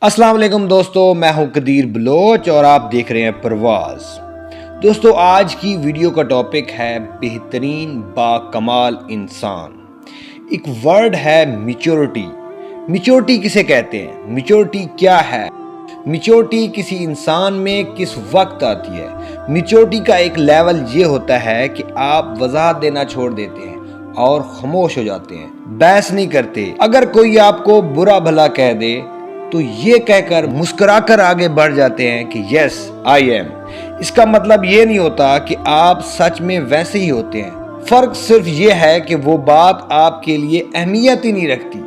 السلام علیکم دوستو، میں ہوں قدیر بلوچ اور آپ دیکھ رہے ہیں پرواز۔ دوستو آج کی ویڈیو کا ٹاپک ہے بہترین با کمال انسان۔ ایک ورڈ ہے میچورٹی۔ میچورٹی کسے کہتے ہیں؟ میچورٹی کیا ہے؟ میچورٹی کسی انسان میں کس وقت آتی ہے؟ میچورٹی کا ایک لیول یہ ہوتا ہے کہ آپ وضاحت دینا چھوڑ دیتے ہیں اور خاموش ہو جاتے ہیں، بحث نہیں کرتے۔ اگر کوئی آپ کو برا بھلا کہہ دے تو یہ کہہ کر مسکرا کر آگے بڑھ جاتے ہیں کہ یس آئی ایم۔ اس کا مطلب یہ نہیں ہوتا کہ آپ سچ میں ویسے ہی ہوتے ہیں، فرق صرف یہ ہے کہ وہ بات آپ کے لیے اہمیت ہی نہیں رکھتی۔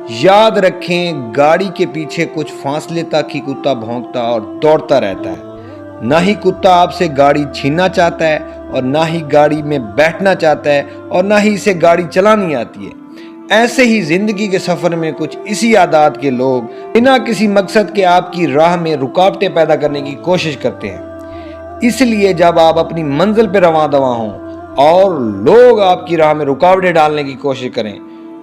یاد رکھیں، گاڑی کے پیچھے کچھ فاصلے تک ہی کتا بھونکتا اور دوڑتا رہتا ہے۔ نہ ہی کتا آپ سے گاڑی چھیننا چاہتا ہے اور نہ ہی گاڑی میں بیٹھنا چاہتا ہے اور نہ ہی اسے گاڑی چلانی آتی ہے۔ ایسے ہی زندگی کے سفر میں کچھ اسی عادات کے لوگ بنا کسی مقصد کے آپ کی راہ میں رکاوٹیں پیدا کرنے کی کوشش کرتے ہیں۔ اس لیے جب آپ اپنی منزل پہ رواں دواں ہوں اور لوگ آپ کی راہ میں رکاوٹیں ڈالنے کی کوشش کریں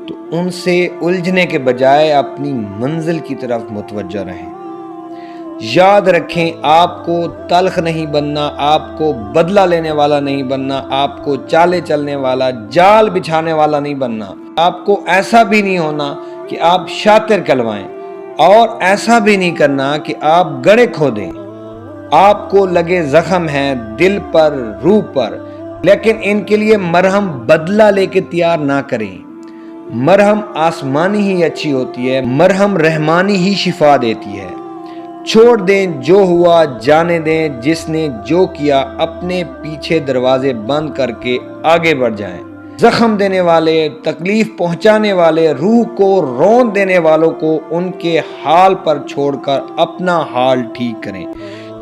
تو ان سے الجھنے کے بجائے اپنی منزل کی طرف متوجہ رہیں۔ یاد رکھیں، آپ کو تلخ نہیں بننا، آپ کو بدلہ لینے والا نہیں بننا، آپ کو چالے چلنے والا، جال بچھانے والا نہیں بننا۔ آپ کو ایسا بھی نہیں ہونا کہ آپ شاطر کہلوائیں اور ایسا بھی نہیں کرنا کہ آپ گڑھے کھو دیں۔ آپ کو لگے زخم ہیں دل پر، روح پر، لیکن ان کے لیے مرہم بدلہ لے کے تیار نہ کریں۔ مرہم آسمانی ہی اچھی ہوتی ہے، مرہم رحمانی ہی شفا دیتی ہے۔ چھوڑ دیں جو ہوا جانے دیں، جس نے جو کیا اپنے پیچھے دروازے بند کر کے آگے بڑھ جائیں۔ زخم دینے والے، تکلیف پہنچانے والے، روح کو رون دینے والوں کو ان کے حال پر چھوڑ کر اپنا حال ٹھیک کریں،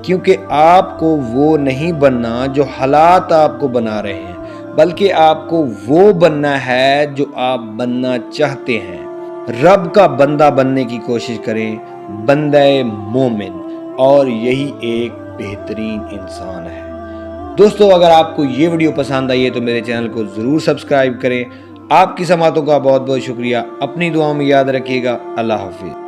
کیونکہ آپ کو وہ نہیں بننا جو حالات آپ کو بنا رہے ہیں، بلکہ آپ کو وہ بننا ہے جو آپ بننا چاہتے ہیں۔ رب کا بندہ بننے کی کوشش کریں، بندہ مومن، اور یہی ایک بہترین انسان ہے۔ دوستو اگر آپ کو یہ ویڈیو پسند آئی ہے تو میرے چینل کو ضرور سبسکرائب کریں۔ آپ کی سماعتوں کا بہت بہت شکریہ۔ اپنی دعاؤں میں یاد رکھیے گا۔ اللہ حافظ۔